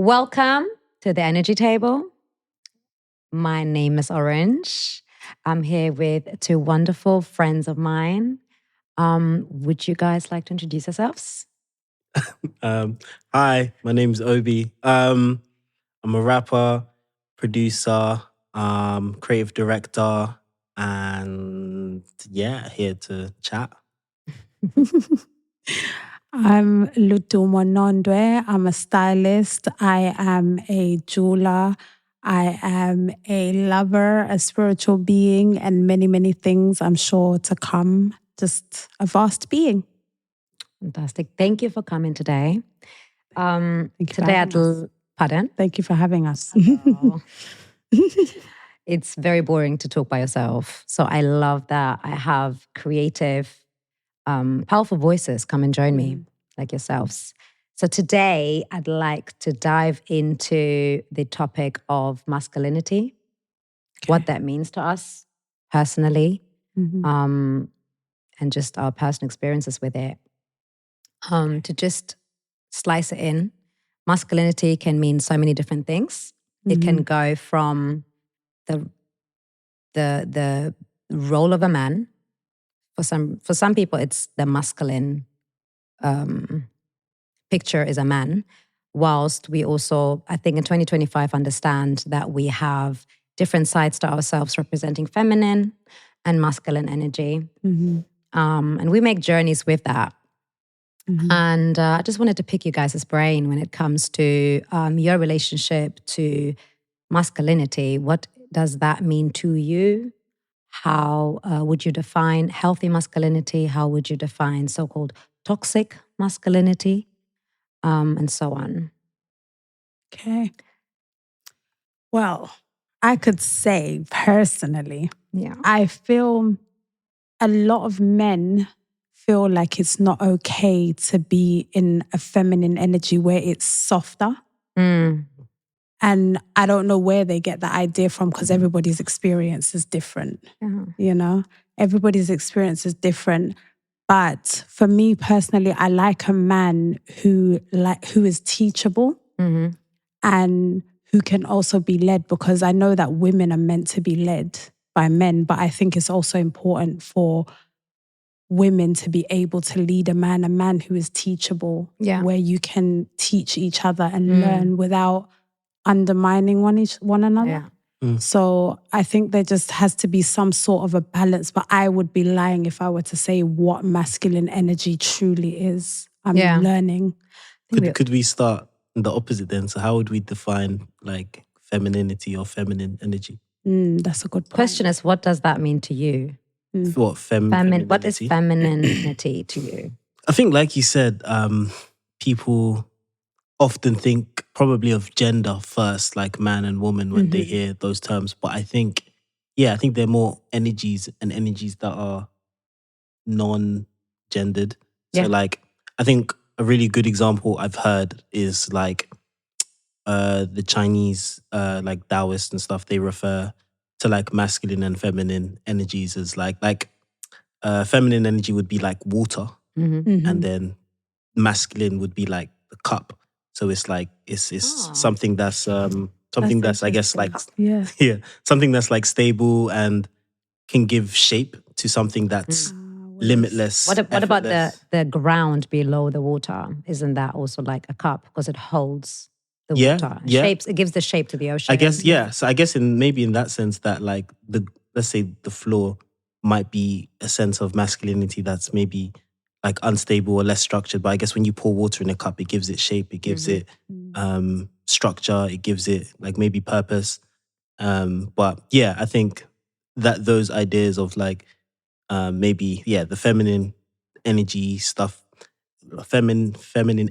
Welcome to the Energy Table. My name is Orange. I'm here with two wonderful friends of mine. Would you guys like to introduce yourselves? Hi, my name's Obi. I'm a rapper, producer, creative director, and here to chat. I'm Lutumo Nondwe. I'm a stylist. I am a jeweler. I am a lover, a spiritual being, and many, many things I'm sure to come. Just a vast being. Fantastic. Thank you for coming today. Thank you for Today, having us. pardon? Thank you for having us. Oh. It's very boring to talk by yourself. So I love that I have creative, powerful voices come and join me, like yourselves. So today, I'd like to dive into the topic of masculinity, what that means to us personally, and just our personal experiences with it. To just slice it in, masculinity can mean so many different things. It can go from the role of a man. For some people, it's the masculine picture is a man. Whilst we also, I think in 2025, understand that we have different sides to ourselves representing feminine and masculine energy. And we make journeys with that. And I just wanted to pick you guys' brain when it comes to your relationship to masculinity. What does that mean to you? How would you define healthy masculinity? How would you define so-called toxic masculinity? And so on. Okay. Well, I could say personally, I feel a lot of men feel like it's not okay to be in a feminine energy where it's softer. And I don't know where they get that idea from because everybody's experience is different. You know, everybody's experience is different. But for me personally, I like a man who is teachable and who can also be led, because I know that women are meant to be led by men, but I think it's also important for women to be able to lead a man who is teachable, where you can teach each other and learn without undermining one another. So I think there just has to be some sort of a balance, but I would be lying if I were to say what masculine energy truly is. I'm learning. Could we start the opposite then? So how would we define like femininity or feminine energy? That's a good point. Question is, what does that mean to you? What What is femininity to you? I think, like you said, people often think probably of gender first, like man and woman, when they hear those terms. But I think there are more energies and energies that are non-gendered. So like, I think a really good example I've heard is like the Chinese, like Taoists and stuff, they refer to like masculine and feminine energies as like feminine energy would be like water, and then masculine would be like the cup. So it's like it's something that's I guess like something that's like stable and can give shape to something that's limitless. What about the ground below the water? Isn't that also like a cup because it holds the water? It gives the shape to the ocean. I guess So I guess in that sense that like let's say the floor might be a sense of masculinity that's maybe like unstable or less structured. But I guess when you pour water in a cup, it gives it shape, it gives it structure, it gives it like maybe purpose. But I think that those ideas of like maybe the feminine energy stuff, feminine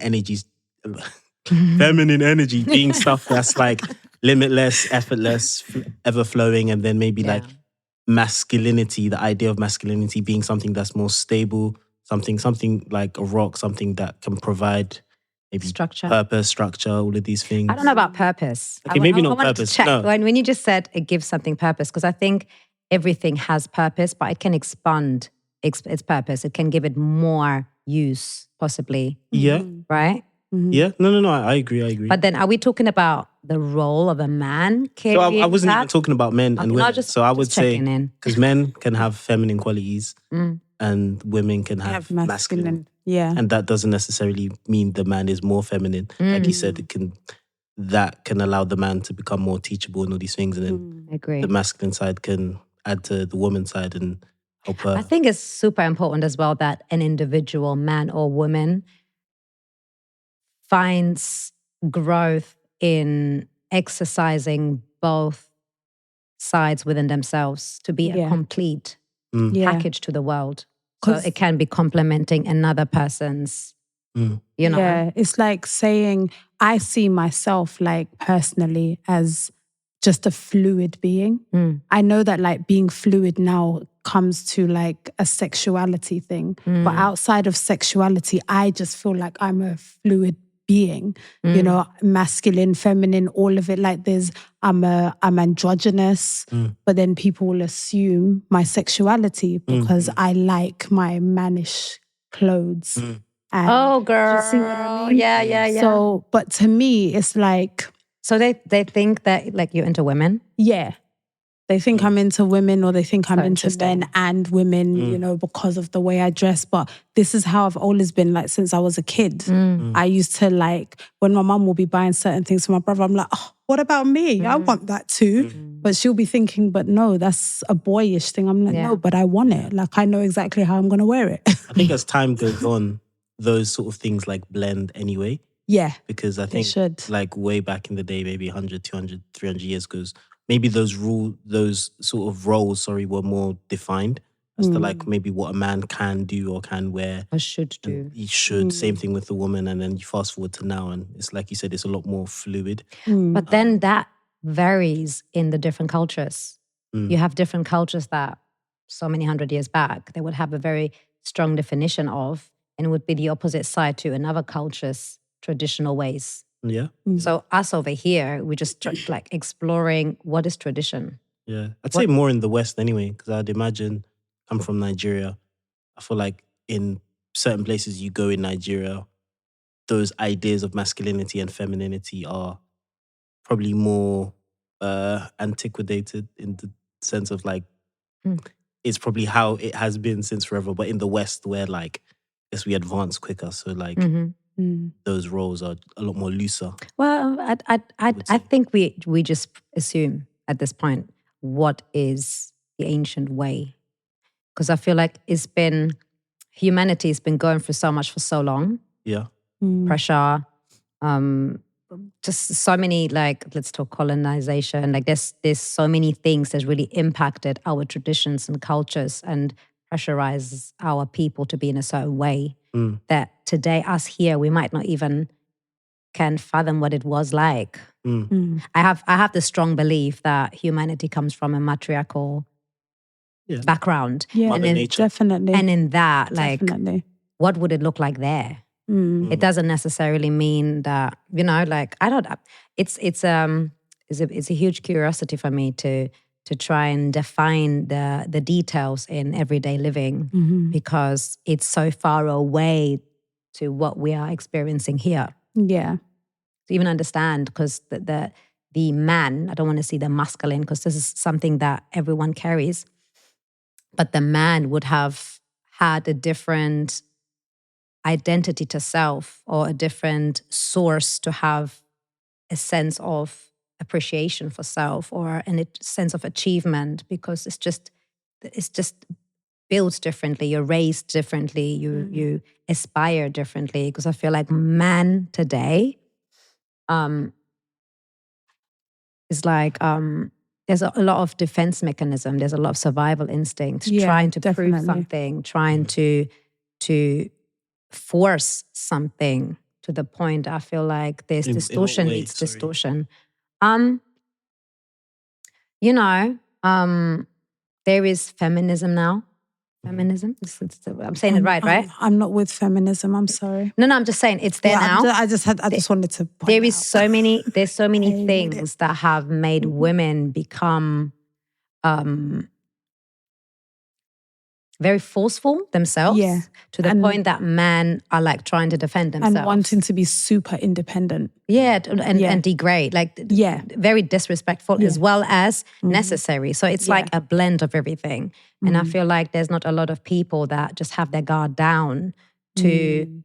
energies, feminine energy being stuff that's like limitless, effortless, ever flowing, and then maybe like masculinity, the idea of masculinity being something that's more stable, something like a rock, something that can provide maybe purpose, structure, all of these things. I don't know about purpose. Okay, maybe not purpose. To check. No. When you just said it gives something purpose, because I think everything has purpose, but it can expand its purpose. It can give it more use, possibly. Yeah. Right? Yeah, no, I agree. But then, are we talking about the role of a man So carrying I wasn't that? even talking about men and women. So I would say, checking because men can have feminine qualities and women can have masculine. Yeah. And that doesn't necessarily mean the man is more feminine. Like you said, that can allow the man to become more teachable and all these things. And then I agree. the masculine side can add to the woman's side and help her. I think it's super important as well that an individual, man or woman, finds growth in exercising both sides within themselves to be a complete package to the world. So it can be complementing another person's, you know. Yeah, it's like saying, I see myself like personally as just a fluid being. I know that like being fluid now comes to like a sexuality thing. But outside of sexuality, I just feel like I'm a fluid being, you know, masculine, feminine, all of it. Like I'm androgynous, but then people will assume my sexuality because I like my mannish clothes. And oh, girl. you see what I mean? Yeah. So, but to me, it's like... So they think that like you're into women? Yeah. They think I'm into women or they think I'm into men and women, you know, because of the way I dress. But this is how I've always been, like, since I was a kid. I used to, like, when my mum will be buying certain things for my brother, I'm like, oh, what about me? I want that too. But she'll be thinking, but no, that's a boyish thing. I'm like, no, but I want it. Like, I know exactly how I'm going to wear it. I think as time goes on, those sort of things, like, blend anyway. Yeah. Because I think, like, way back in the day, maybe 100, 200, 300 years ago, maybe those sort of roles, were more defined as to like maybe what a man can do or can wear. Or should do. He should. Same thing with the woman. And then you fast forward to now and it's like you said, it's a lot more fluid. But then that varies in the different cultures. You have different cultures that so many 100 years back, they would have a very strong definition of, and it would be the opposite side to another culture's traditional ways. Yeah. So us over here, we just like exploring what is tradition. Yeah. I'd say more in the West anyway, because I'd imagine I'm from Nigeria. I feel like in certain places you go in Nigeria, those ideas of masculinity and femininity are probably more antiquated in the sense of like, it's probably how it has been since forever. But in the West, where like, I guess we advance quicker. So like, those roles are a lot more looser. Well, I think we just assume at this point what is the ancient way, because I feel like humanity's been going through so much for so long. Yeah, pressure, just so many, like, let's talk colonization. Like there's so many things that's really impacted our traditions and cultures and pressurizes our people to be in a certain way. That today, us here, we might not even can fathom what it was like. I have the strong belief that humanity comes from a matriarchal background. Yeah, and definitely. And in that, like, what would it look like there? It doesn't necessarily mean that, you know, like, I don't. It's a huge curiosity for me to try and define the details in everyday living, because it's so far away to what we are experiencing here. Yeah. To even understand, because the man, I don't want to see the masculine, because this is something that everyone carries, but the man would have had a different identity to self or a different source to have a sense of appreciation for self or a sense of achievement, because it's just built differently. You're raised differently. You aspire differently. Because I feel like man today is like there's a lot of defense mechanism. There's a lot of survival instinct, trying to prove something, trying to force something to the point I feel like there's distortion meets distortion. You know, there is feminism now. Feminism? I'm saying it right? I'm not with feminism. I'm sorry. No, I'm just saying it's there now. I just wanted to point there is out. There's so many things that have made women become very forceful themselves to the point that men are like trying to defend themselves. And wanting to be super independent. Yeah, and degrade, like very disrespectful as well as necessary. So it's like a blend of everything. And I feel like there's not a lot of people that just have their guard down to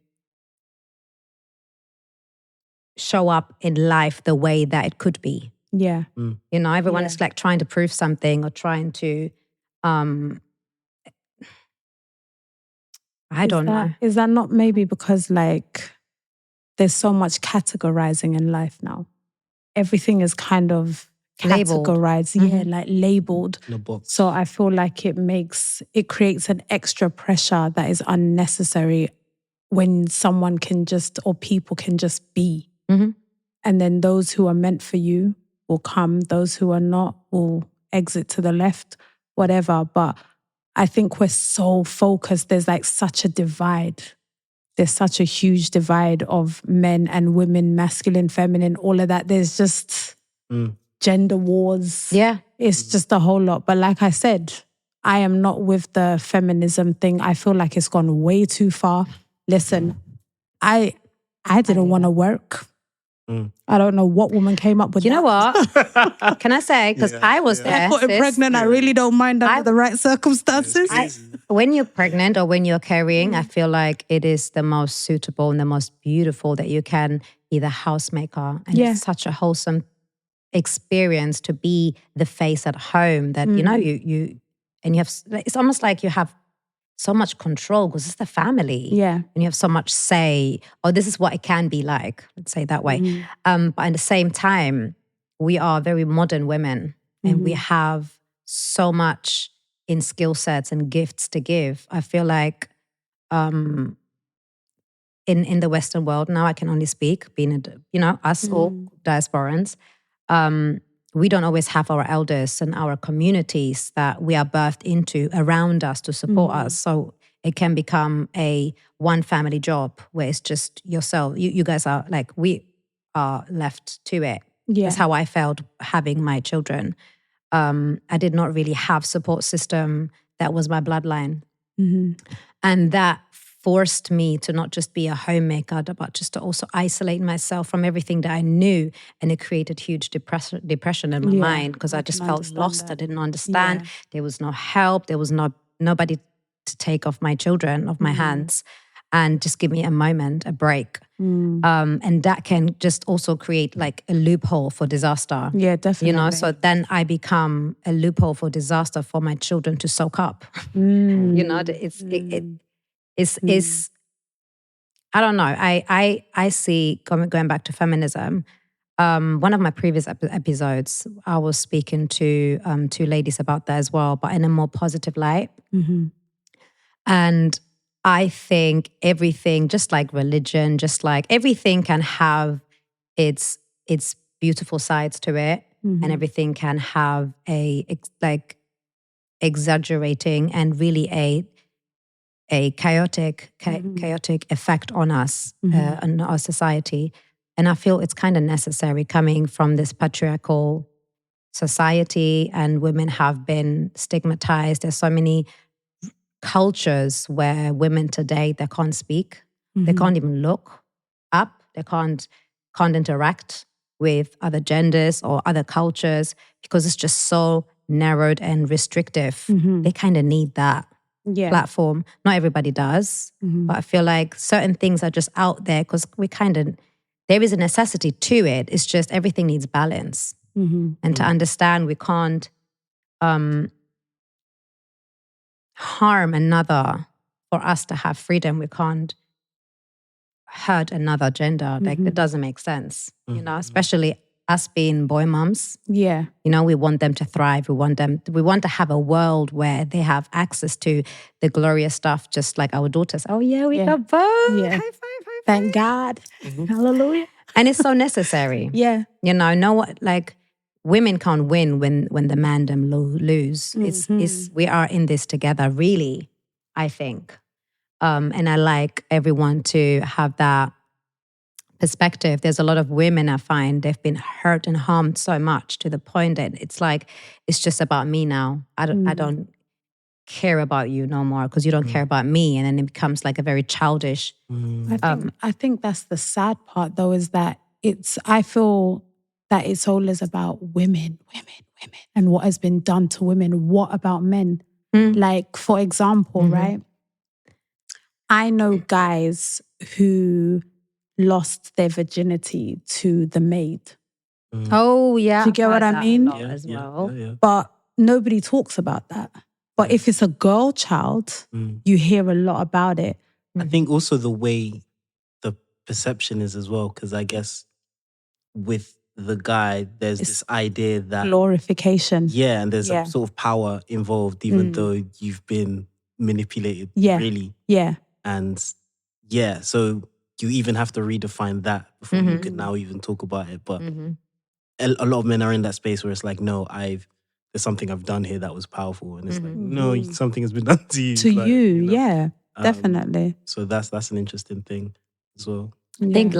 show up in life the way that it could be. Yeah. You know, everyone is like trying to prove something or trying to I don't know. Is that not maybe because like there's so much categorizing in life now? Everything is kind of categorized, like labeled. In a box. So I feel like it creates an extra pressure that is unnecessary when someone can just, or people can just be. And then those who are meant for you will come, those who are not will exit to the left, whatever. But I think we're so focused. There's like such a divide. There's such a huge divide of men and women, masculine, feminine, all of that. There's just gender wars. Yeah. It's just a whole lot. But like I said, I am not with the feminism thing. I feel like it's gone way too far. Listen, I didn't want to work. I don't know what woman came up with that. You know what? Can I say, because I was there. I got pregnant. I really don't mind under the right circumstances. When you're pregnant or when you're carrying, I feel like it is the most suitable and the most beautiful that you can be the housemaker. And it's such a wholesome experience to be the face at home that, you know, you have, it's almost like you have so much control because it's the family. Yeah. And you have so much say, oh, this is what it can be like, let's say it that way. But at the same time, we are very modern women and we have so much in skill sets and gifts to give. I feel like in the Western world, now I can only speak, being, us all diasporans, we don't always have our elders and our communities that we are birthed into around us to support us. So it can become a one family job where it's just yourself. You guys are like, we are left to it. Yeah. That's how I felt having my children. I did not really have support system that was my bloodline. And that forced me to not just be a homemaker, but just to also isolate myself from everything that I knew. And it created huge depression in my mind because I just felt lost. I didn't understand. Yeah. There was no help. There was nobody to take off my children, off my hands, and just give me a moment, a break. And that can just also create like a loophole for disaster. Yeah, definitely. You know, so then I become a loophole for disaster for my children to soak up. You know, it's I don't know. I see, going back to feminism, one of my previous episodes, I was speaking to two ladies about that as well, but in a more positive light. And I think everything, just like religion, just like everything can have its beautiful sides to it, and everything can have a like exaggerating and really a chaotic effect on us, on our society. And I feel it's kind of necessary coming from this patriarchal society, and women have been stigmatized. There's so many cultures where women today, they can't speak, they can't even look up, they can't interact with other genders or other cultures because it's just so narrowed and restrictive. They kind of need that platform. Not everybody does, but I feel like certain things are just out there because there is a necessity to it. It's just everything needs balance. And to understand we can't harm another for us to have freedom. We can't hurt another gender. Like, that doesn't make sense, you know, especially us being boy moms. Yeah. You know, we want them to thrive. We want to have a world where they have access to the glorious stuff, just like our daughters. Oh yeah, we got both. Yeah. High five, high five. Thank God. Hallelujah. And it's so necessary. Yeah. You know what, like, women can't win when the man them lose. It's we are in this together, really, I think. And I like everyone to have that perspective. There's a lot of women I find they've been hurt and harmed so much to the point that it's like, it's just about me now. I don't care about you no more because you don't care about me. And then it becomes like a very childish. I think that's the sad part though, is that I feel that it's always about women, and what has been done to women. What about men? Like, for example, right? I know guys who lost their virginity to the maid. Oh, yeah. Do you get what I mean? As well. Yeah. But nobody talks about that. But if it's a girl child, you hear a lot about it. I think also the way the perception is as well, because I guess with the guy, there's this idea that glorification. Yeah, and there's a sort of power involved, even though you've been manipulated. Really. Yeah. And so you even have to redefine that before you can now even talk about it. But a lot of men are in that space where it's like, no, there's something I've done here that was powerful, and it's like, no, something has been done to you. Yeah, definitely. So that's an interesting thing as well. I think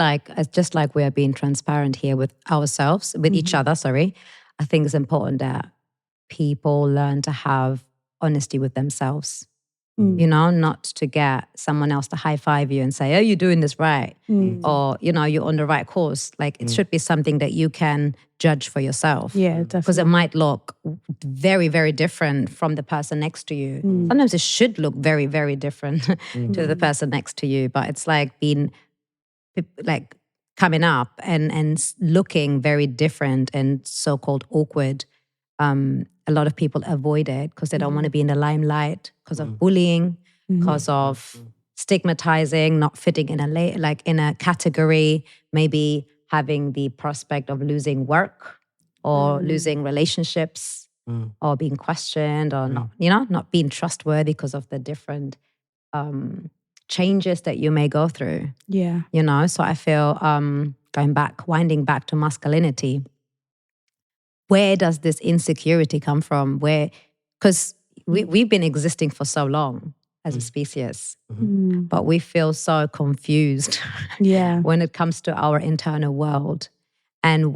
just like we are being transparent here with ourselves, with each other, I think it's important that people learn to have honesty with themselves. You know, not to get someone else to high five you and say, oh, you're doing this right. Or, you know, you're on the right course. Like it should be something that you can judge for yourself. Yeah, definitely. Because it might look very, very different from the person next to you. Sometimes it should look very, very different to the person next to you. But it's like coming up and looking very different and so-called awkward. A lot of people avoid it because they don't want to be in the limelight because of bullying, because of stigmatizing, not fitting in a category, maybe having the prospect of losing work or losing relationships or being questioned or not being trustworthy because of the different changes that you may go through. Yeah. You know, so I feel winding back to masculinity. Where does this insecurity come from? Because we've been existing for so long as a species, but we feel so confused when it comes to our internal world and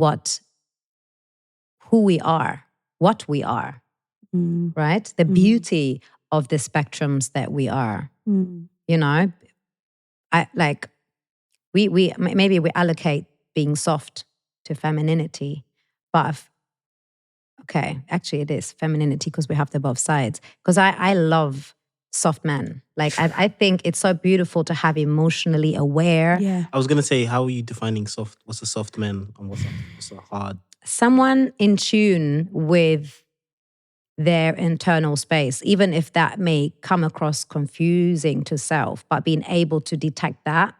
who we are, what we are, right? The beauty of the spectrums that we are. You know, we allocate being soft to femininity, but okay, actually it is femininity because we have the both sides. Because I love soft men. Like I think it's so beautiful to have emotionally aware. Yeah. I was going to say, how are you defining soft? What's a soft man and what's a hard? Someone in tune with their internal space, even if that may come across confusing to self, but being able to detect that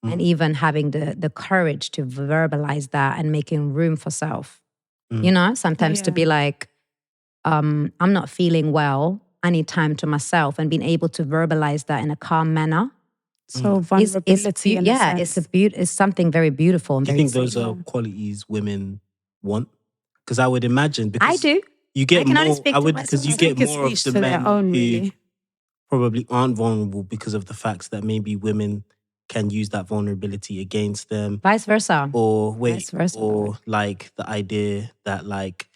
and even having the courage to verbalize that and making room for self. You know, sometimes to be like, I'm not feeling well. I need time to myself, and being able to verbalize that in a calm manner. So vulnerability. It's something very beautiful. And do you think those are qualities women want? Because I would imagine, because I do. You get more. I would, because you get more of the men who probably aren't vulnerable because of the fact that maybe women can use that vulnerability against them. Vice versa. Or like the idea that like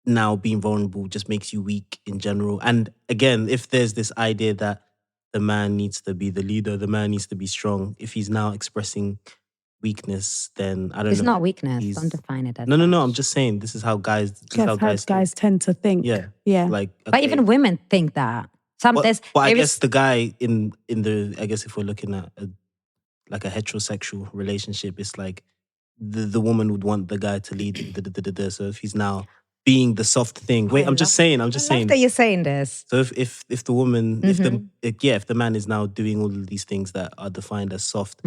now being vulnerable just makes you weak in general. And again, if there's this idea that the man needs to be the leader, the man needs to be strong, if he's now expressing weakness, then I don't know. It's not weakness. Don't define it as No. I'm just saying this is how guys tend to think. Yeah. Like, okay. But even women think that. But I guess the guy in the, I guess if we're looking at a heterosexual relationship, it's like the woman would want the guy to lead. So if he's now being the soft thing, I'm just saying that you're saying this. So if the woman, if the man is now doing all of these things that are defined as soft,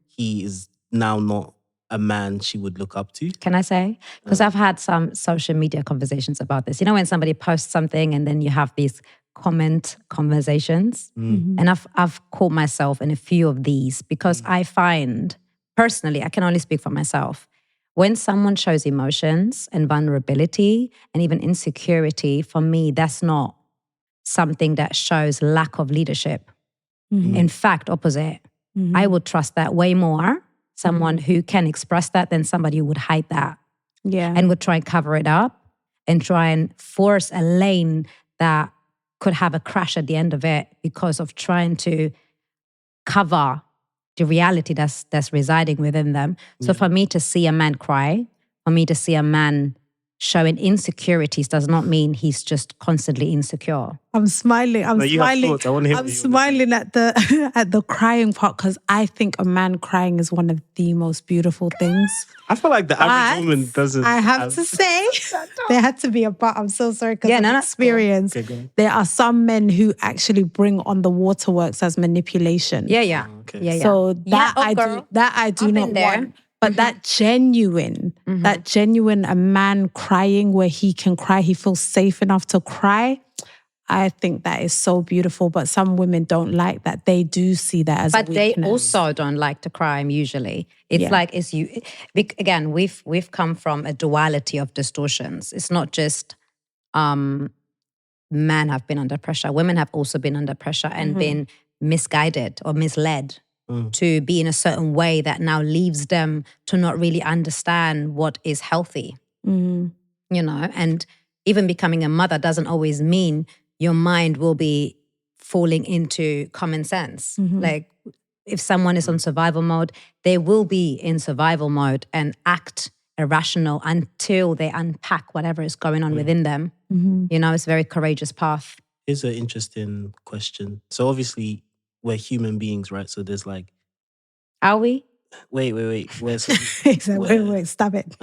he is now not a man she would look up to. Can I say? Because I've had some social media conversations about this. You know, when somebody posts something and then you have these comment conversations, and I've caught myself in a few of these because I find, personally, I can only speak for myself, when someone shows emotions and vulnerability and even insecurity, for me, that's not something that shows lack of leadership. In fact, opposite. I would trust that way more, someone who can express that, than somebody who would hide that. Yeah. And would try and cover it up and try and force a lane that could have a crash at the end of it because of trying to cover the reality that's residing within them. So for me to see a man cry, for me to see a man showing insecurities does not mean he's just constantly insecure. I'm smiling. I'm smiling. I'm smiling at the crying part because I think a man crying is one of the most beautiful things. I feel like the average woman doesn't. I have to say, there had to be a but. I'm so sorry because of experience. Cool. Okay, there are some men who actually bring on the waterworks as manipulation. Yeah. Oh, okay. Yeah. So that I do not want. But that genuine, a man crying where he can cry, he feels safe enough to cry, I think that is so beautiful. But some women don't like that. They do see that as a weakness. But they also don't like to cry usually. It's like, it's you. Again, we've come from a duality of distortions. It's not just men have been under pressure. Women have also been under pressure and been misguided or misled to be in a certain way that now leaves them to not really understand what is healthy. You know, and even becoming a mother doesn't always mean your mind will be falling into common sense. Like if someone is on survival mode, they will be in survival mode and act irrational until they unpack whatever is going on within them. You know, it's a very courageous path. Here's an interesting question. So obviously we're human beings, right? So there's like... Are we? Wait. Wait, stop it.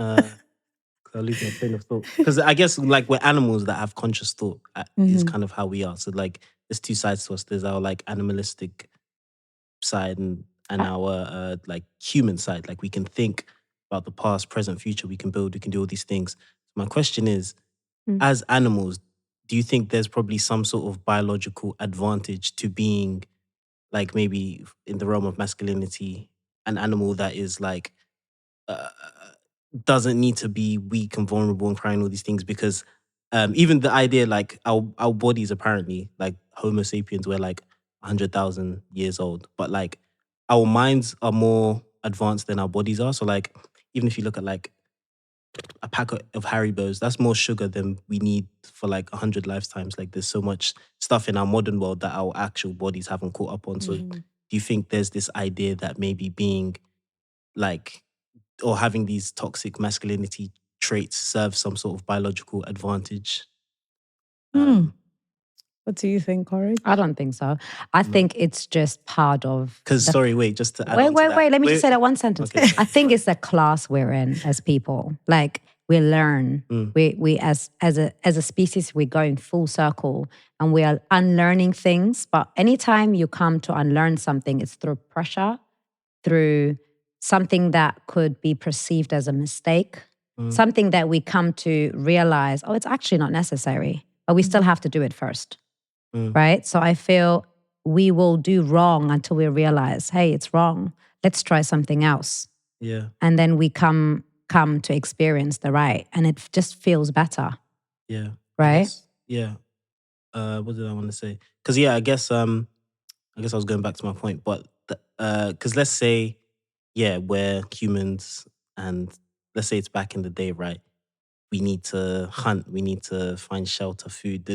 I'll lose my train of thought. Because I guess like we're animals that have conscious thought is kind of how we are. So like there's two sides to us. There's our like animalistic side and our like human side. Like we can think about the past, present, future. We can build, we can do all these things. My question is, as animals, do you think there's probably some sort of biological advantage to being like maybe in the realm of masculinity, an animal that is like, doesn't need to be weak and vulnerable and crying all these things? Because even the idea like our bodies apparently, like Homo sapiens, we're like 100,000 years old, but like our minds are more advanced than our bodies are. So like even if you look at like a pack of Haribos, that's more sugar than we need for like 100 lifetimes. Like there's so much stuff in our modern world that our actual bodies haven't caught up on. So do you think there's this idea that maybe being like, or having these toxic masculinity traits serves some sort of biological advantage? What do you think, Corey? I don't think so. I think it's just part of... Because, just to add Wait, let me just say that one sentence. Okay. I think it's the class we're in as people. Like, we learn. We as a species, we're going full circle and we are unlearning things. But anytime you come to unlearn something, it's through pressure, through something that could be perceived as a mistake, something that we come to realize, it's actually not necessary, but we still have to do it first. Right? So I feel we will do wrong until we realize, hey, it's wrong. Let's try something else. Yeah. And then we come to experience the right. And it just feels better. Yeah. Right? What did I want to say? Because I guess I was going back to my point. But because let's say, we're humans and let's say it's back in the day, right? We need to hunt. We need to find shelter, food,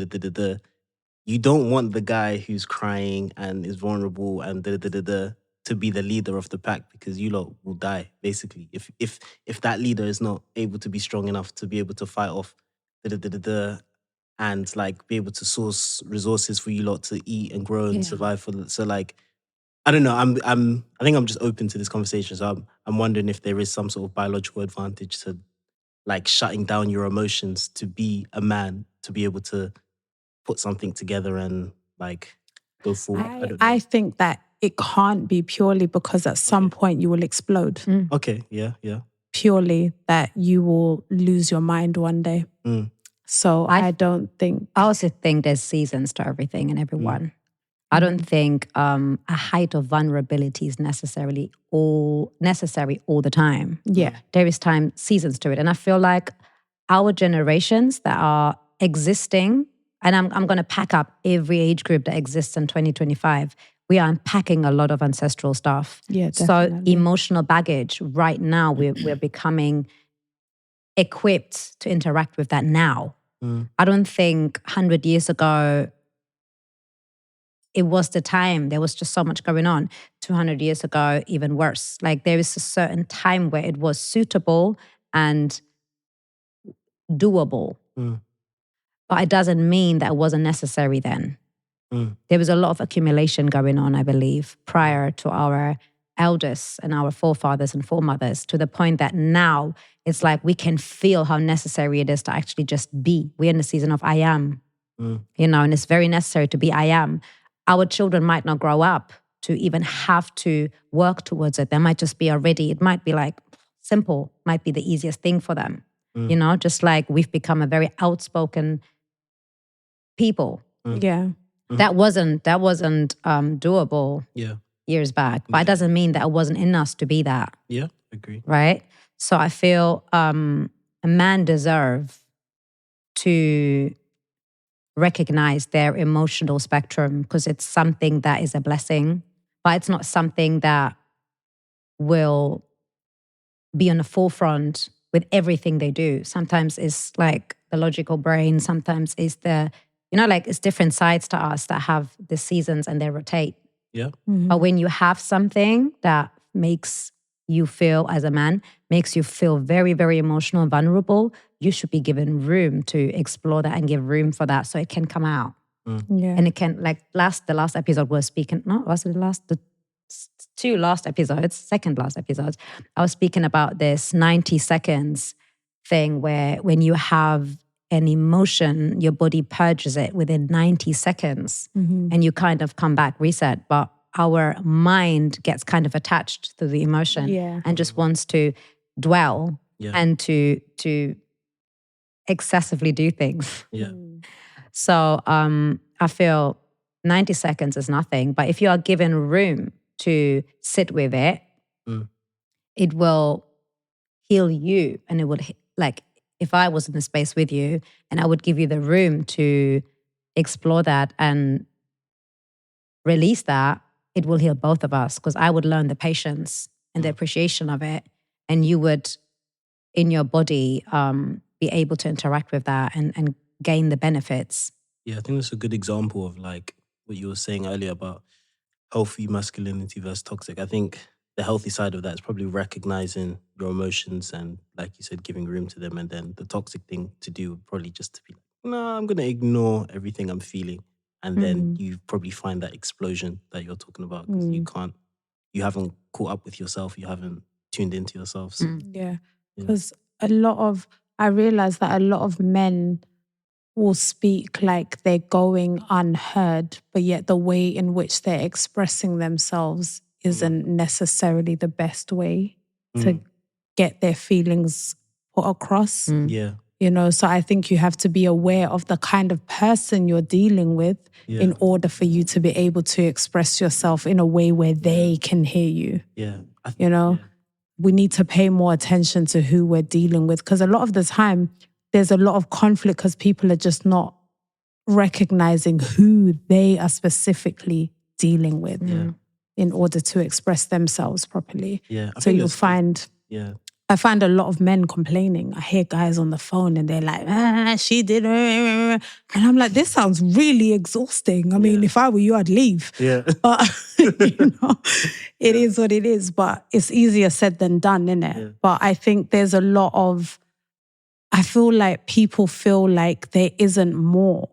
You don't want the guy who's crying and is vulnerable and to be the leader of the pack, because you lot will die, basically. If that leader is not able to be strong enough to be able to fight off and like be able to source resources for you lot to eat and grow and survive so like, I don't know, I think I'm just open to this conversation. So I'm wondering if there is some sort of biological advantage to like shutting down your emotions to be a man, to be able to put something together and like go forward. I think that it can't be purely because at some point you will explode. Okay, yeah. Purely that you will lose your mind one day. So I don't think... I also think there's seasons to everything and everyone. I don't think a height of vulnerability is necessary all the time. Yeah. There is seasons to it. And I feel like our generations that are existing, and I'm going to pack up every age group that exists in 2025. We are unpacking a lot of ancestral stuff. Yeah, definitely. So emotional baggage, right now, we're becoming equipped to interact with that now. I don't think 100 years ago, it was the time. There was just so much going on. 200 years ago, even worse. Like there is a certain time where it was suitable and doable. But it doesn't mean that it wasn't necessary then. There was a lot of accumulation going on, I believe, prior to our elders and our forefathers and foremothers, to the point that now it's like we can feel how necessary it is to actually just be. We're in the season of I am, and it's very necessary to be I am. Our children might not grow up to even have to work towards it. They might just be already, it might be like simple, might be the easiest thing for them. Just like we've become a very outspoken people. Yeah. That wasn't doable years back. But it doesn't mean that it wasn't in us to be that. Yeah, agree. Right? So I feel a man deserves to recognize their emotional spectrum, because it's something that is a blessing, but it's not something that will be on the forefront with everything they do. Sometimes it's like the logical brain, sometimes it's the, it's different sides to us that have the seasons and they rotate. Yeah. But when you have something that makes you feel, as a man, makes you feel very, very emotional and vulnerable, you should be given room to explore that and give room for that so it can come out. Yeah. And it can, like the last episode was speaking, the two last episodes, second last episodes, I was speaking about this 90 seconds thing where when you have an emotion, your body purges it within 90 seconds and you kind of come back, reset. But our mind gets kind of attached to the emotion and just wants to dwell and to excessively do things. Yeah. So I feel 90 seconds is nothing, but if you are given room to sit with it, it will heal you, and it would, like, if I was in the space with you and I would give you the room to explore that and release that, it will heal both of us, because I would learn the patience and the appreciation of it, and you would, in your body, be able to interact with that and gain the benefits. Yeah, I think that's a good example of like what you were saying earlier about healthy masculinity versus toxic. I think the healthy side of that is probably recognizing your emotions and, like you said, giving room to them. And then the toxic thing to do would probably just to be like, no, I'm going to ignore everything I'm feeling. And then you probably find that explosion that you're talking about, because you haven't caught up with yourself. You haven't tuned into yourself. So, Yeah. Because I realize that a lot of men will speak like they're going unheard, but yet the way in which they're expressing themselves isn't necessarily the best way to get their feelings put across. Yeah. So I think you have to be aware of the kind of person you're dealing with in order for you to be able to express yourself in a way where they can hear you. Yeah. We need to pay more attention to who we're dealing with, because a lot of the time there's a lot of conflict because people are just not recognizing who they are specifically dealing with in order to express themselves properly. Yeah. So you'll find... Yeah. I find a lot of men complaining. I hear guys on the phone and they're like, she did. And I'm like, this sounds really exhausting. I mean, if I were you, I'd leave. Yeah. But, it is what it is. But it's easier said than done, innit? Yeah. But I think there's a lot of, I feel like people feel like there isn't more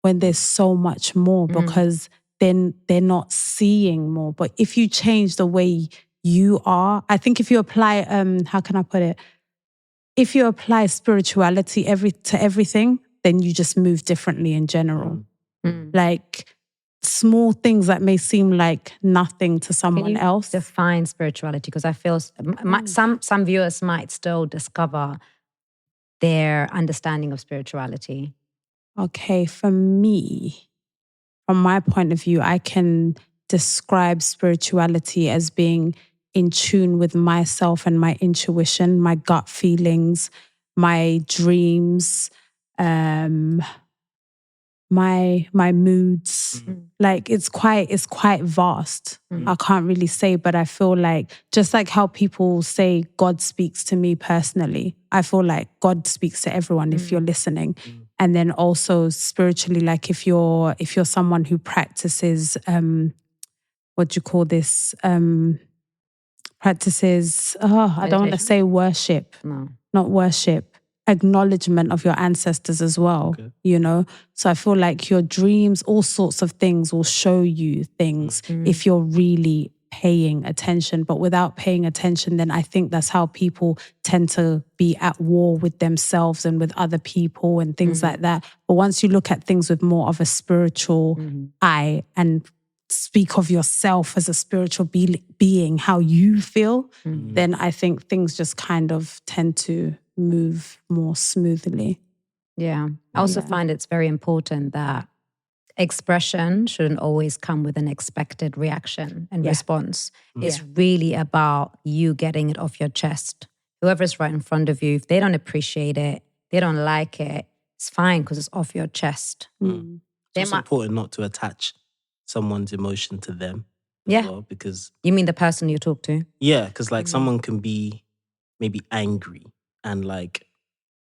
when there's so much more, because then they're not seeing more. But if you change the way you are, I think if you apply, how can I put it? If you apply spirituality to everything, then you just move differently in general. Like small things that may seem like nothing to someone else. Define spirituality, because I feel some viewers might still discover their understanding of spirituality. Okay, for me, from my point of view, I can describe spirituality as being in tune with myself and my intuition, my gut feelings, my dreams, my moods. Like it's quite vast. I can't really say, but I feel like, just like how people say God speaks to me personally, I feel like God speaks to everyone if you're listening. And then also spiritually, like if you're someone who practices, what do you call this? Practices, I don't want to say worship. No. Not worship. Acknowledgement of your ancestors as well, you know? So I feel like your dreams, all sorts of things will show you things if you're really paying attention. But without paying attention, then I think that's how people tend to be at war with themselves and with other people and things like that. But once you look at things with more of a spiritual eye and speak of yourself as a spiritual being, how you feel, then I think things just kind of tend to move more smoothly. Yeah. I also find it's very important that expression shouldn't always come with an expected reaction and response. It's really about you getting it off your chest. Whoever's right in front of you, if they don't appreciate it, they don't like it, it's fine because it's off your chest. It's important not to attach someone's emotion to them as well, because... You mean the person you talk to? Yeah, because like someone can be maybe angry and like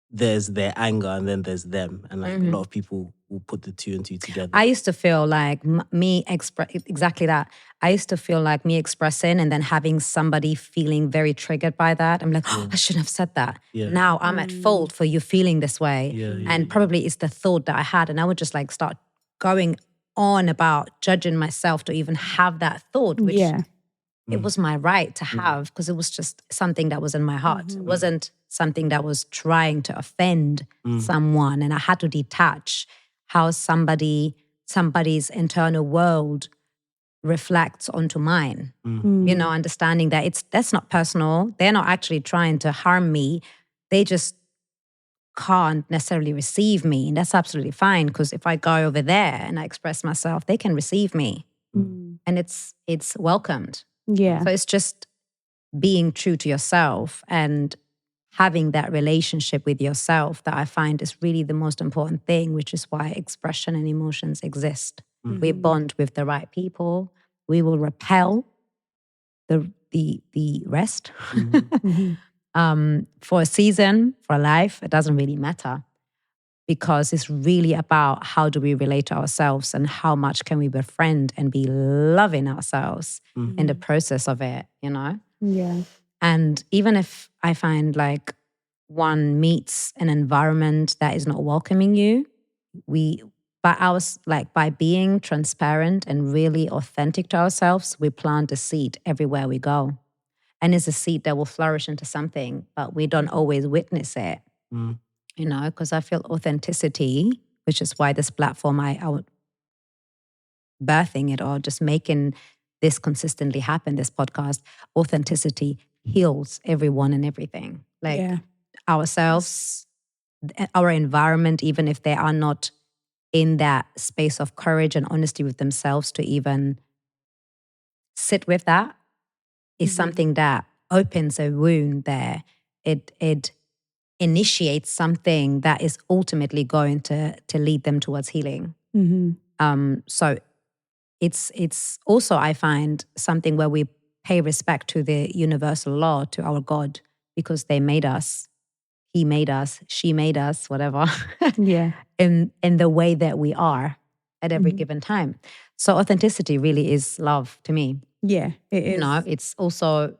there's their anger and then there's them, and like a lot of people will put the two and two together. I used to feel like exactly that. I used to feel like me expressing and then having somebody feeling very triggered by that. I'm like, I shouldn't have said that. Now I'm at fault for you feeling this way. And probably it's the thought that I had, and I would just like start going on about judging myself to even have that thought, which it was my right to have, because it was just something that was in my heart. It wasn't something that was trying to offend someone, and I had to detach how somebody's internal world reflects onto mine. You know, understanding that that's not personal. They're not actually trying to harm me. They just can't necessarily receive me, and that's absolutely fine, because if I go over there and I express myself, they can receive me, and it's welcomed. So it's just being true to yourself and having that relationship with yourself that I find is really the most important thing, which is why expression and emotions exist. We bond with the right people. We will repel the rest. For a season, for a life, it doesn't really matter, because it's really about how do we relate to ourselves and how much can we befriend and be loving ourselves in the process of it, you know? Yeah. And even if I find like one meets an environment that is not welcoming you, by being transparent and really authentic to ourselves, we plant a seed everywhere we go. And it's a seed that will flourish into something, but we don't always witness it. You know, because I feel authenticity, which is why this platform, I would birthing it or just making this consistently happen, this podcast, authenticity heals everyone and everything. Like ourselves, our environment, even if they are not in that space of courage and honesty with themselves to even sit with that, is something that opens a wound there. It initiates something that is ultimately going to lead them towards healing. So it's also, I find, something where we pay respect to the universal law, to our God, because they made us. He made us, she made us, whatever. in the way that we are at every given time. So authenticity really is love to me. Yeah, it is. You know, it's also...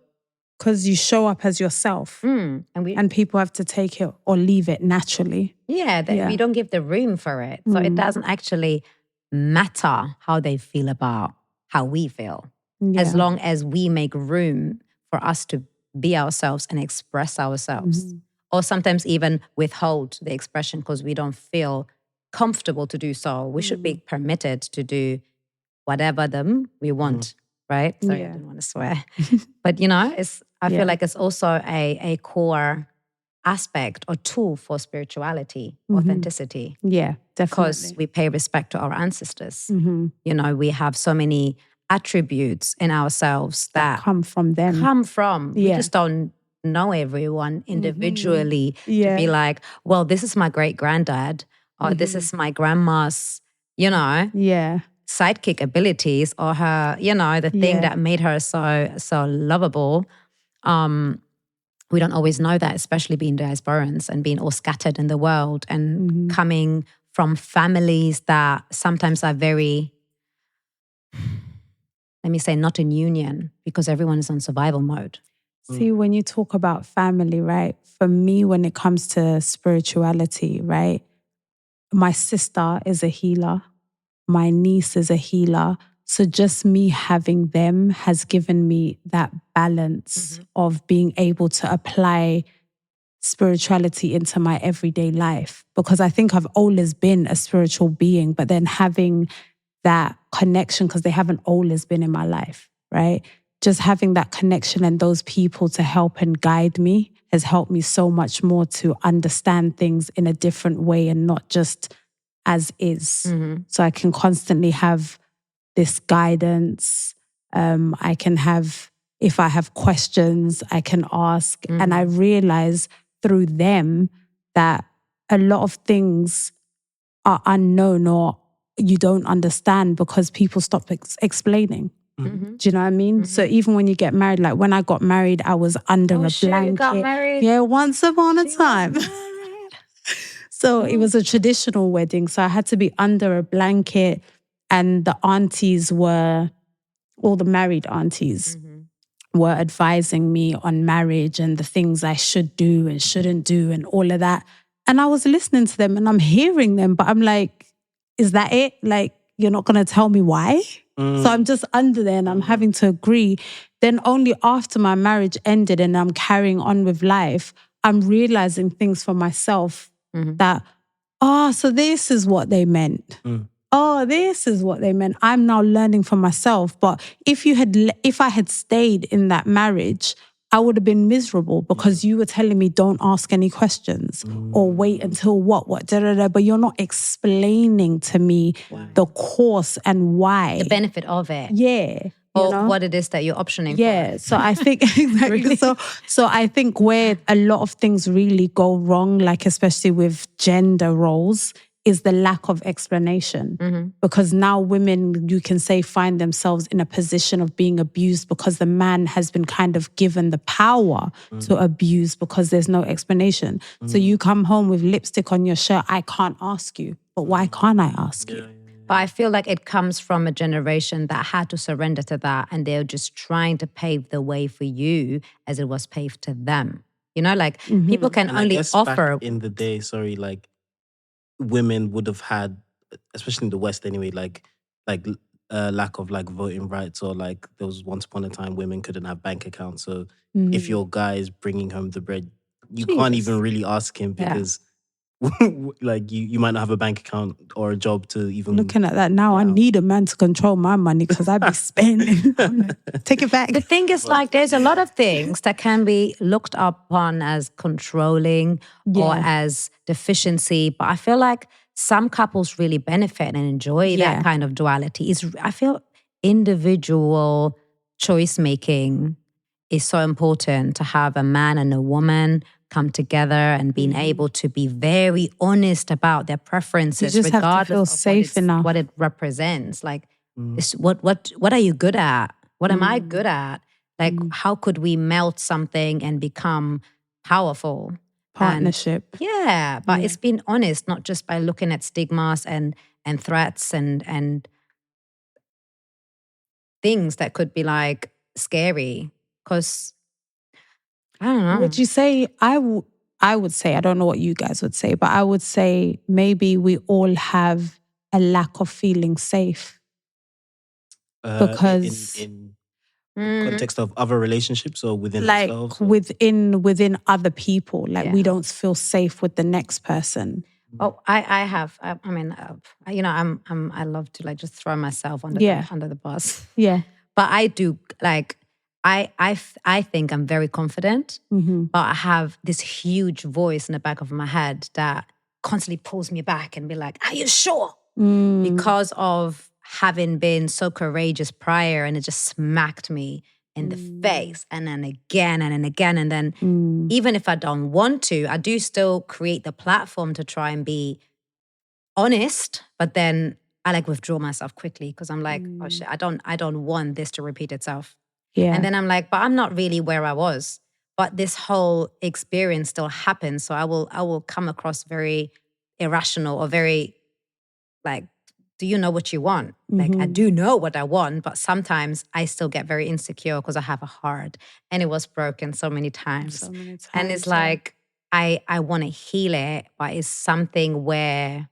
Because you show up as yourself, and people have to take it or leave it naturally. We don't give the room for it. So it doesn't actually matter how they feel about how we feel. As long as we make room for us to be ourselves and express ourselves. Or sometimes even withhold the expression because we don't feel comfortable to do so. We should be permitted to do whatever we want. Right? Sorry, I didn't want to swear. But, you know, I feel like it's also a core aspect or tool for spirituality, authenticity. Yeah, definitely. Because we pay respect to our ancestors. You know, we have so many attributes in ourselves that come from them. We just don't know everyone individually to be like, well, this is my great-granddad, or this is my grandma's, you know. Sidekick abilities, or her, you know, the thing that made her so lovable. we don't always know that, especially being diasporans and being all scattered in the world and coming from families that sometimes are very, let me say, not in union because everyone is on survival mode. See, when you talk about family, right? For me, when it comes to spirituality, right? My sister is a healer. My niece is a healer. So just me having them has given me that balance of being able to apply spirituality into my everyday life. Because I think I've always been a spiritual being, but then having that connection, because they haven't always been in my life, right? Just having that connection and those people to help and guide me has helped me so much more to understand things in a different way and not just as is. So I can constantly have this guidance. I can have, if I have questions, I can ask. And I realize through them that a lot of things are unknown or you don't understand because people stop explaining. Do you know what I mean? So even when you get married, like when I got married, I was under a blanket. You got married? Yeah, once upon a time. So it was a traditional wedding. So I had to be under a blanket and the aunties were, all the married aunties were advising me on marriage and the things I should do and shouldn't do and all of that. And I was listening to them and I'm hearing them, but I'm like, is that it? Like, you're not going to tell me why? So I'm just under there and I'm having to agree. Then only after my marriage ended and I'm carrying on with life, I'm realizing things for myself that, so this is what they meant. Oh, this is what they meant. I'm now learning for myself. But if I had stayed in that marriage, I would have been miserable because you were telling me don't ask any questions or wait until what, but you're not explaining to me the course and why. The benefit of it. Yeah. Or what it is that you're optioning for. So I think, exactly. Really? So I think where a lot of things really go wrong, like especially with gender roles, is the lack of explanation. Because now women, you can say, find themselves in a position of being abused because the man has been kind of given the power to abuse because there's no explanation. So you come home with lipstick on your shirt, I can't ask you. But why can't I ask you? But I feel like it comes from a generation that had to surrender to that and they're just trying to pave the way for you as it was paved to them. You know, like people can and only offer. Back in the day, like women would have had, especially in the West anyway, like lack of like voting rights, or like there was once upon a time women couldn't have bank accounts. So if your guy is bringing home the bread, you can't even really ask him because like you might not have a bank account or a job to even. Looking at that now, I need a man to control my money because I be spending. Take it back. The thing is, like, there's a lot of things that can be looked upon as controlling or as deficiency, but I feel like some couples really benefit and enjoy that kind of duality. I feel individual choice making is so important, to have a man and a woman come together and being able to be very honest about their preferences, regardless of what it represents. Like, what are you good at? What am I good at? Like, how could we melt something and become powerful? Partnership. But it's being honest, not just by looking at stigmas and threats and things that could be like scary. Because I don't know. Would you say, I would say, I don't know what you guys would say, but I would say maybe we all have a lack of feeling safe. Because in the context of other relationships or within like ourselves? Within other people, like we don't feel safe with the next person. Oh, I have. I mean, you know, I love to like just throw myself under the bus. Yeah. But I do, like, I think I'm very confident, but I have this huge voice in the back of my head that constantly pulls me back and be like, are you sure? Because of having been so courageous prior, and it just smacked me in the face and then again and then again. And then even if I don't want to, I do still create the platform to try and be honest, but then I like withdraw myself quickly because I'm like, oh shit, I don't want this to repeat itself. Yeah. And then I'm like, but I'm not really where I was. but this whole experience still happens. So I will come across very irrational or very like, do you know what you want? Like, I do know what I want, but sometimes I still get very insecure because I have a heart and it was broken so many times. And it's like, I want to heal it, but it's something where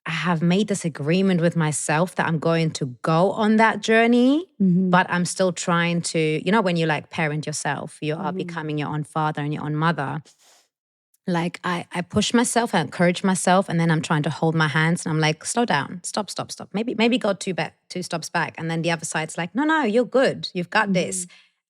I have made this agreement with myself that I'm going to go on that journey, but I'm still trying to, when you like parent yourself, you are becoming your own father and your own mother. Like I push myself, I encourage myself, and then I'm trying to hold my hands and I'm like, slow down, stop. Maybe go two steps back. And then the other side's like, no, you're good. You've got this.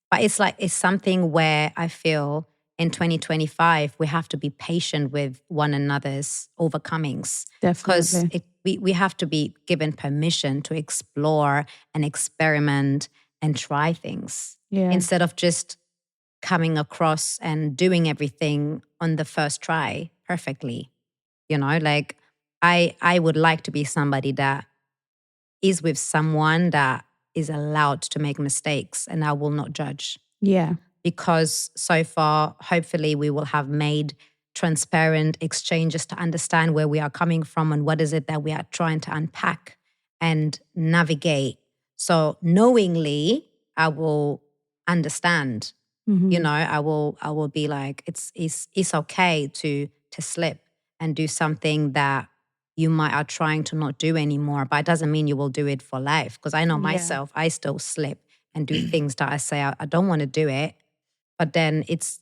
But it's something where I feel in 2025, we have to be patient with one another's overcomings. Definitely. Because we have to be given permission to explore and experiment and try things. Instead of just coming across and doing everything on the first try perfectly. Like I would like to be somebody that is with someone that is allowed to make mistakes and I will not judge. Yeah. Because so far, hopefully we will have made transparent exchanges to understand where we are coming from and what is it that we are trying to unpack and navigate. So knowingly, I will understand. I will be like, it's okay to slip and do something that you might are trying to not do anymore, but it doesn't mean you will do it for life. Because I know myself, I still slip and do things that I say I don't want to do it, but then it's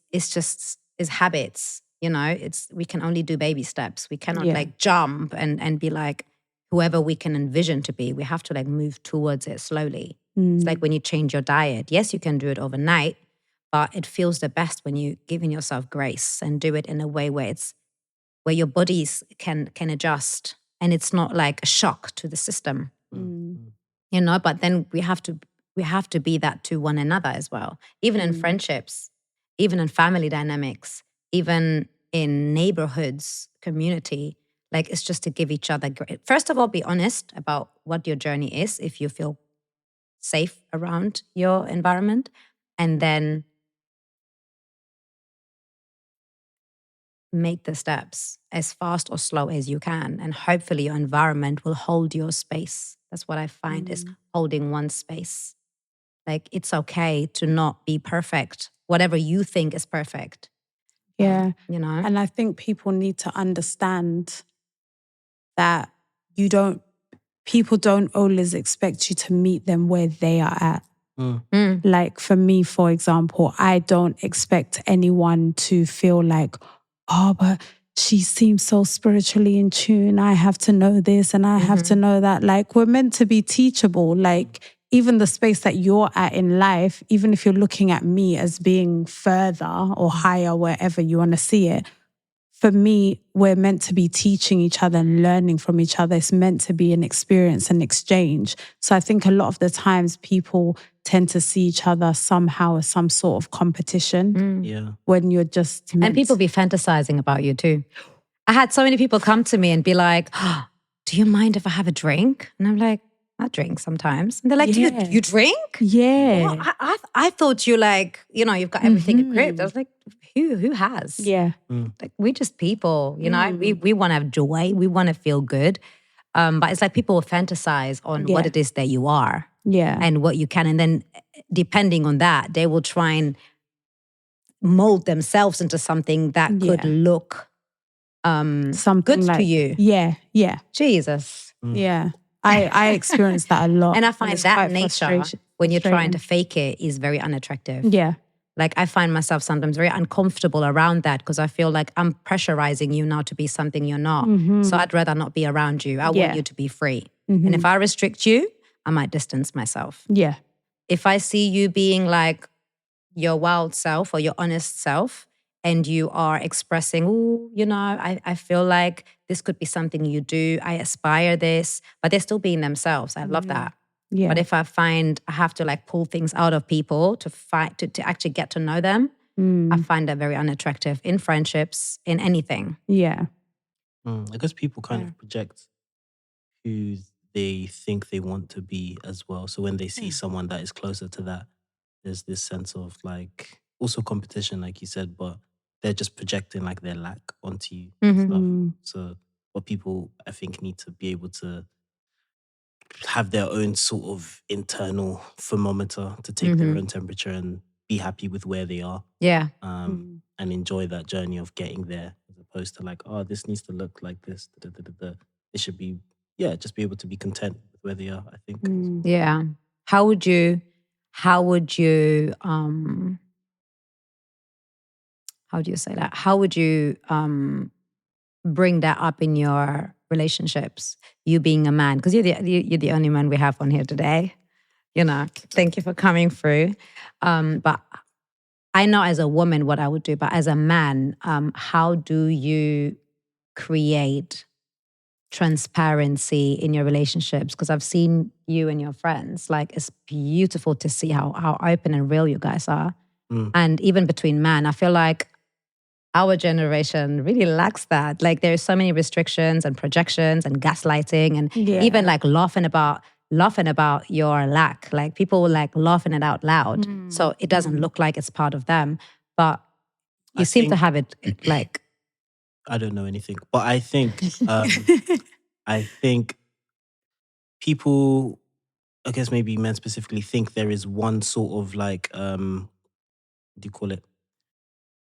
habits. We can only do baby steps. We cannot like jump and be like whoever we can envision to be. We have to like move towards it slowly. It's like when you change your diet. Yes, you can do it overnight, but it feels the best when you're giving yourself grace and do it in a way where your bodies can adjust and it's not like a shock to the system. But then we have to be that to one another as well. Even in friendships, even in family dynamics, even in neighborhoods, community, like it's just to give each other grace. First of all, be honest about what your journey is if you feel safe around your environment, and then make the steps as fast or slow as you can. And hopefully your environment will hold your space. That's what I find is holding one space. Like it's okay to not be perfect, whatever you think is perfect. Yeah. And I think people need to understand that people don't always expect you to meet them where they are at. Like for me, for example, I don't expect anyone to feel like, oh, but she seems so spiritually in tune. I have to know this and I have to know that. Like we're meant to be teachable. Like even the space that you're at in life, even if you're looking at me as being further or higher, wherever you want to see it, for me, we're meant to be teaching each other and learning from each other. It's meant to be an experience and exchange. So I think a lot of the times people tend to see each other somehow as some sort of competition. Yeah. When you're just and people be fantasizing about you too. I had so many people come to me and be like, oh, do you mind if I have a drink? And I'm like, I drink sometimes. And they're like, do you drink? Yeah. Well, I thought you like, you've got everything equipped. I was like, who has? Yeah. Like we're just people, we want to have joy. We want to feel good. But it's like people fantasize on what it is that you are. Yeah. And what you can. And then depending on that, they will try and mold themselves into something that could look something good like, to you. Yeah. Yeah. Jesus. Yeah. I experience that a lot. And I find that nature, when you're trying to fake it, is very unattractive. Yeah. Like I find myself sometimes very uncomfortable around that because I feel like I'm pressurizing you now to be something you're not. So I'd rather not be around you. I want you to be free. And if I restrict you, I might distance myself. Yeah. If I see you being like your wild self or your honest self and you are expressing, I feel like this could be something you do. I aspire this, but they're still being themselves. I love that. Yeah. But if I find I have to like pull things out of people to actually get to know them, I find that very unattractive in friendships, in anything. Yeah. I guess people kind of project who they think they want to be as well. So when they see someone that is closer to that, there's this sense of like also competition, like you said, but they're just projecting like their lack onto you and stuff. So what people I think need to be able to have their own sort of internal thermometer to take their own temperature and be happy with where they are. Yeah. And enjoy that journey of getting there, as opposed to like, oh, this needs to look like this. It should be, just be able to be content with where they are, I think. Yeah. How would you how do you say that? How would you bring that up in your relationships? You being a man, because you're the only man we have on here today. You know, thank you for coming through. But I know as a woman what I would do, but as a man, how do you create transparency in your relationships? Because I've seen you and your friends. Like, it's beautiful to see how open and real you guys are. And even between men, I feel like our generation really lacks that. Like, there's so many restrictions and projections and gaslighting and even like laughing about your lack. Like, people like laughing it out loud. So it doesn't look like it's part of them. But you seem to have it like... I don't know anything, but I think I think people, I guess maybe men specifically, think there is one sort of like what do you call it?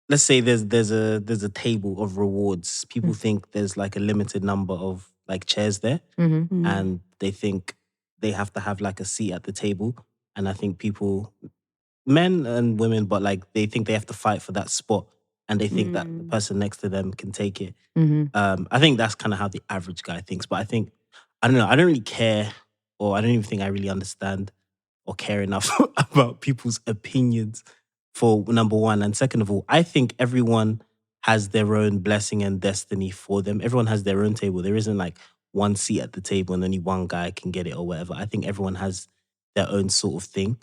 Let's say there's a table of rewards. People think there's like a limited number of like chairs there, and they think they have to have like a seat at the table. And I think people, men and women, but like they think they have to fight for that spot, and they think that the person next to them can take it. I think that's kind of how the average guy thinks. But I think, I don't know, I don't really care, or I don't even think I really understand or care enough about people's opinions, for number one. And second of all, I think everyone has their own blessing and destiny for them. Everyone has their own table. There isn't like one seat at the table and only one guy can get it or whatever. I think everyone has their own sort of thing.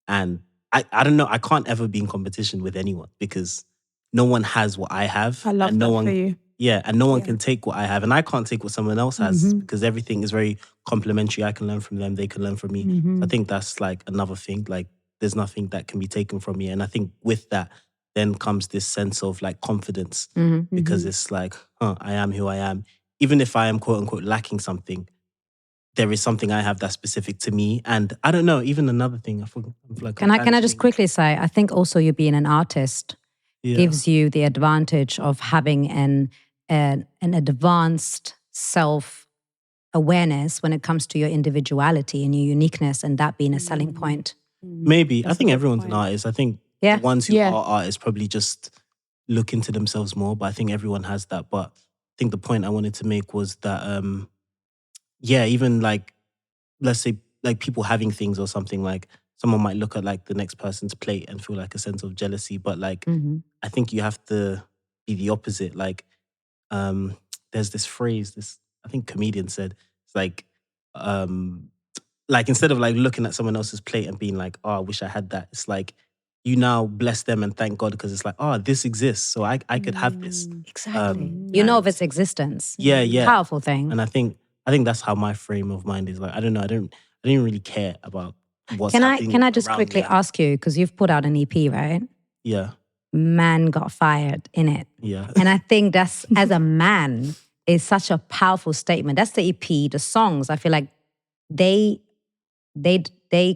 And I don't know, I can't ever be in competition with anyone, because no one has what I have. I love and no that one, for you. Yeah, and no one can take what I have. And I can't take what someone else has, because everything is very complementary. I can learn from them, they can learn from me. So I think that's like another thing. Like, there's nothing that can be taken from me. And I think with that then comes this sense of like confidence, because it's like, I am who I am. Even if I am quote unquote lacking something, there is something I have that's specific to me. And I don't know, even another thing, I feel like can I just quickly say, I think also you being an artist gives you the advantage of having an advanced self-awareness when it comes to your individuality and your uniqueness, and that being a selling point. Maybe. I think everyone's an artist. I think the ones who are artists probably just look into themselves more, but I think everyone has that. But I think the point I wanted to make was that, even like, let's say like people having things or something, like someone might look at like the next person's plate and feel like a sense of jealousy. But like, I think you have to be the opposite. Like, there's this phrase, I think comedian said, it's like instead of like looking at someone else's plate and being like, oh, I wish I had that, it's like you now bless them and thank God, because it's like, oh, this exists, so I could have this. Exactly. You know of its existence. Yeah. Powerful thing. And I think that's how my frame of mind is. Like, I don't know, I don't really care about what's happening. Can I just quickly ask you, because you've put out an EP, right? Yeah. Man Got Fired in it. Yeah. And I think that's, as a man, is such a powerful statement. That's the EP, the songs. I feel like they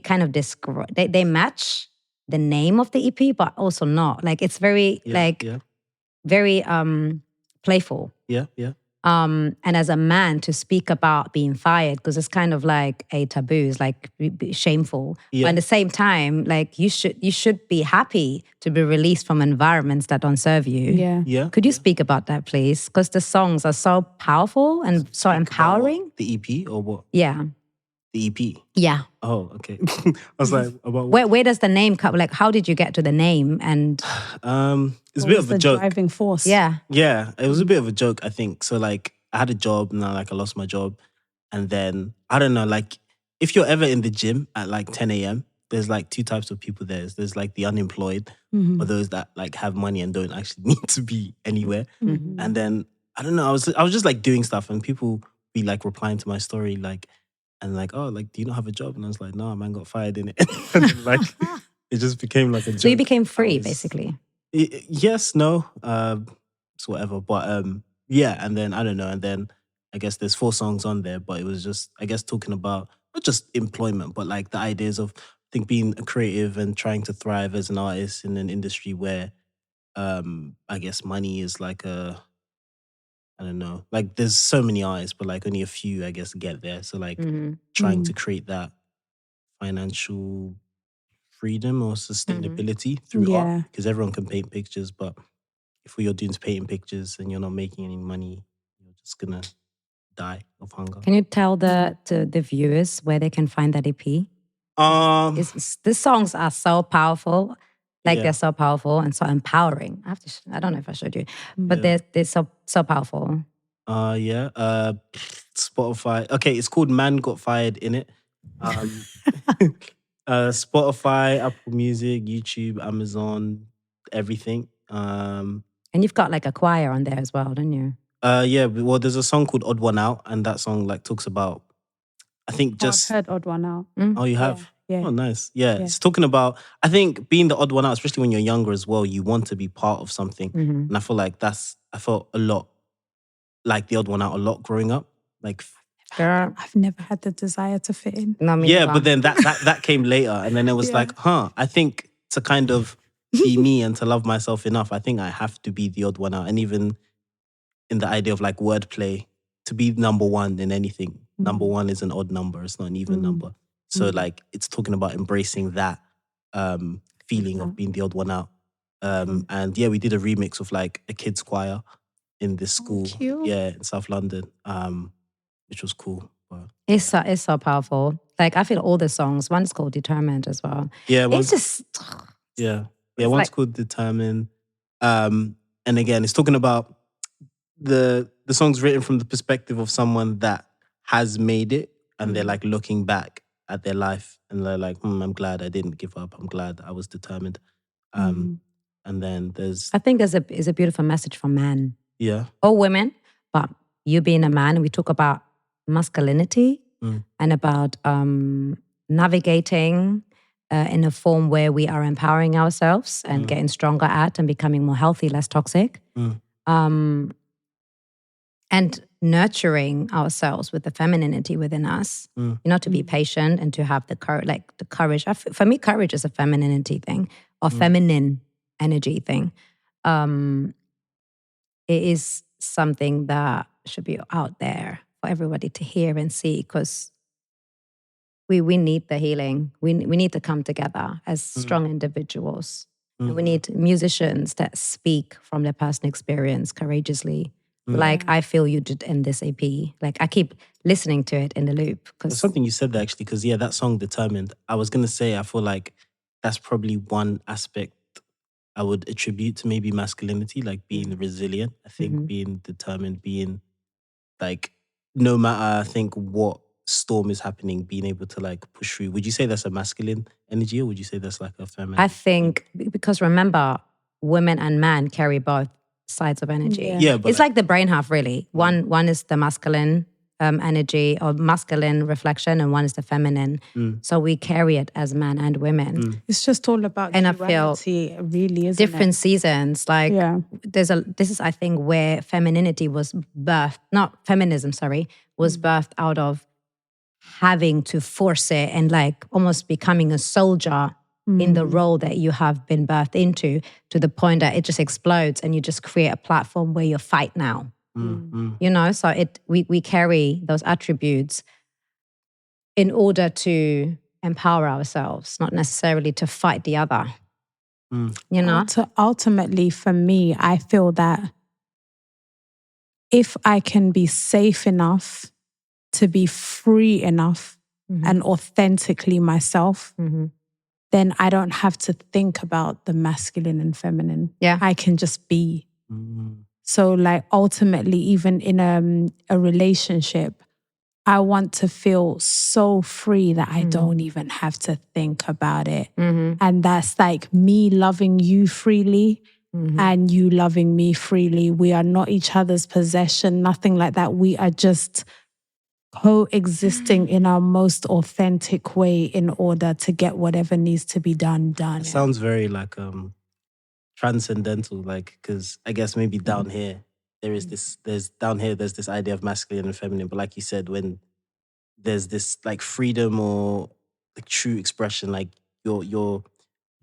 kind of describe, they match the name of the EP, but also not. Like, it's very very playful. Yeah. And as a man, to speak about being fired, because it's kind of like a taboo, it's like shameful. Yeah. But at the same time, like, you should be happy to be released from environments that don't serve you. Yeah. Could you speak about that, please? Because the songs are so powerful and so empowering. The EP or what? Yeah. The EP? Yeah. Oh, okay. I was like, about what? Where does the name come? Like, how did you get to the name? And it's a bit of a joke. Driving force. Yeah, it was a bit of a joke, I think. So like, I had a job, and then like I lost my job, and then I don't know. Like, if you're ever in the gym at like 10 a.m., there's like two types of people there. There's like the unemployed, or those that like have money and don't actually need to be anywhere. And then I don't know. I was just like doing stuff, and people be like replying to my story, like. And like, oh, like, do you not have a job? And I was like, no, man got fired in it. And then, like, It just became like a joke. So you became free, basically. Yes, no, it's whatever. But yeah, and then I don't know, and then I guess there's 4 songs on there, but it was just, I guess, talking about not just employment, but like the ideas of, I think, being a creative and trying to thrive as an artist in an industry where I guess money is like I don't know, like there's so many artists, but like only a few, I guess, get there. So like trying to create that financial freedom or sustainability through art, because everyone can paint pictures, but if all you're doing is painting pictures and you're not making any money, you're just gonna die of hunger. Can you tell the viewers where they can find that EP? The songs are so powerful. Like they're so powerful and so empowering. I don't know if I showed you, but they're so powerful. Spotify. Okay, it's called Man Got Fired in it. Spotify, Apple Music, YouTube, Amazon, everything. And you've got like a choir on there as well, don't you? Yeah. Well, there's a song called Odd One Out, and that song like talks about, I think just. I've heard Odd One Out. Oh, you have? Yeah. Oh, nice. Yeah. It's talking about, I think, being the odd one out, especially when you're younger as well, you want to be part of something. And I feel like I felt a lot like the odd one out a lot growing up. Like, girl, I've never had the desire to fit in. No, but then that came later. And then it was like, I think to kind of be me and to love myself enough, I think I have to be the odd one out. And even in the idea of like wordplay, to be number one in anything. Number one is an odd number. It's not an even number. So like it's talking about embracing that feeling of being the odd one out. And yeah, we did a remix of like a kids choir in this school. In South London, which was cool. But, it's so powerful. Like I feel all the songs. One's called Determined as well. Yeah, it's just one's like, called Determined. And again, it's talking about the song's written from the perspective of someone that has made it, and they're like looking back at their life and they're like, I'm glad I didn't give up. I'm glad I was determined. And then I think there's a beautiful message from men. Yeah. Or women, but you being a man, we talk about masculinity and about navigating in a form where we are empowering ourselves and getting stronger at and becoming more healthy, less toxic. And nurturing ourselves with the femininity within us, to be patient and to have the courage. For me, courage is a femininity thing or feminine energy thing. It is something that should be out there for everybody to hear and see, because we need the healing. We need to come together as strong individuals. And we need musicians that speak from their personal experience courageously. Like I feel you did in this EP. Like I keep listening to it in the loop. There's something you said there actually, because that song Determined, I was going to say, I feel like that's probably one aspect I would attribute to maybe masculinity, like being resilient. I think being determined, being like, no matter, I think what storm is happening, being able to like push through. Would you say that's a masculine energy, or would you say that's like a feminine? I think, because remember, women and men carry both sides of energy. Yeah, but it's like the brain half, really. One is the masculine energy or masculine reflection, and one is the feminine. So we carry it as men and women. It's just all about duality, really, isn't different seasons. Like this is, I think, where femininity was birthed. Not feminism, sorry, was birthed out of having to force it and like almost becoming a soldier in the role that you have been birthed into, to the point that it just explodes and you just create a platform where you fight now. So we carry those attributes in order to empower ourselves, not necessarily to fight the other. Ultimately, for me, I feel that if I can be safe enough to be free enough and authentically myself, then I don't have to think about the masculine and feminine. Yeah. I can just be. So like ultimately, even in a relationship, I want to feel so free that I don't even have to think about it. And that's like me loving you freely and you loving me freely. We are not each other's possession, nothing like that. We are just coexisting in our most authentic way in order to get whatever needs to be done. It sounds very like transcendental, like, because I guess maybe down here there's this idea of masculine and feminine, but like you said, when there's this like freedom or like true expression, like you're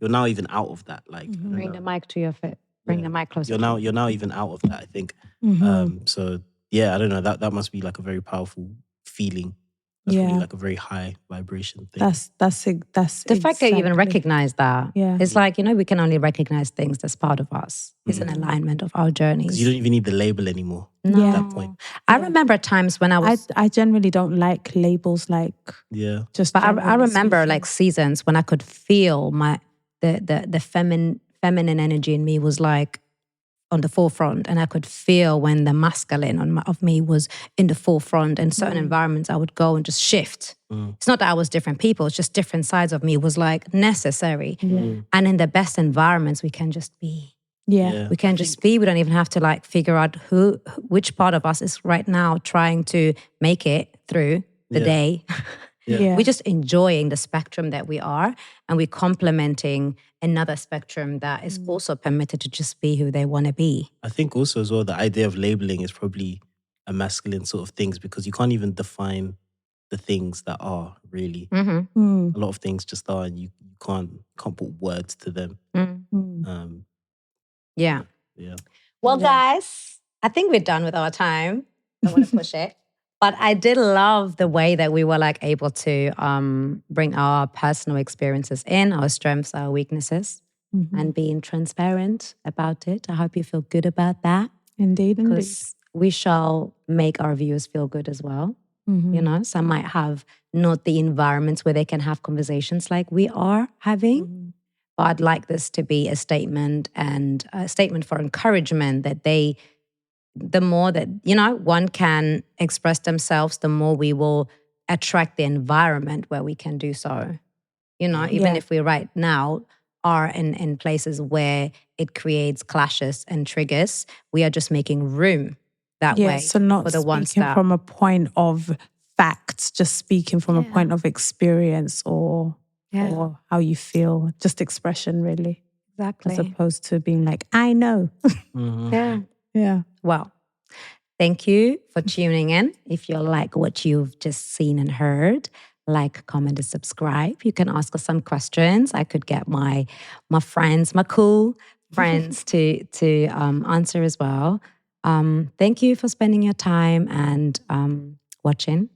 now even out of that. Like bring the mic to your feet. Bring the mic closer. You're now even out of that, I think. So yeah, I don't know. That must be like a very powerful feeling. That's really like a very high vibration thing. That's the fact that you even recognize that. Yeah. It's like, we can only recognize things that's part of us. It's an alignment of our journeys. Because you don't even need the label anymore at that point. I remember times when I generally don't like labels, like just. But I remember like seasons when I could feel the feminine energy in me was like on the forefront, and I could feel when the masculine of me was in the forefront. In certain environments, I would go and just shift. It's not that I was different people; it's just different sides of me was like necessary. And in the best environments, we can just be. We can just be. We don't even have to like figure out which part of us is right now trying to make it through the day. We're just enjoying the spectrum that we are, and we're complementing another spectrum that is also permitted to just be who they want to be. I think also as well, the idea of labeling is probably a masculine sort of things, because you can't even define the things that are really. A lot of things just are, and you can't put words to them. Well, guys, I think we're done with our time. Don't want to push it. But I did love the way that we were like able to bring our personal experiences in, our strengths, our weaknesses, and being transparent about it. I hope you feel good about that. Indeed. Because we shall make our viewers feel good as well. Some might have not the environments where they can have conversations like we are having. But I'd like this to be a statement, and a statement for encouragement that the more that, one can express themselves, the more we will attract the environment where we can do so. Even if we right now are in places where it creates clashes and triggers, we are just making room that way. So not for the ones speaking from a point of facts, just speaking from a point of experience or how you feel, just expression really. Exactly. As opposed to being like, I know. Yeah. Well, thank you for tuning in. If you like what you've just seen and heard, like, comment, and subscribe. You can ask us some questions. I could get my friends, my cool friends to answer as well. Thank you for spending your time and watching.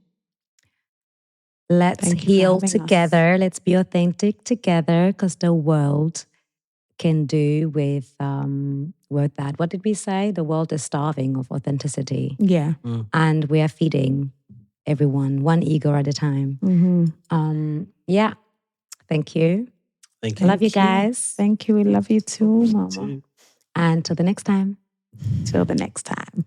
Let's heal together. Let's be authentic together, because the world can do with that. What did we say? The world is starving of authenticity. Yeah. And we are feeding everyone one ego at a time. Thank you. Thank you. Love you guys. Thank you. We love you too, Mama. And till the next time. Till the next time.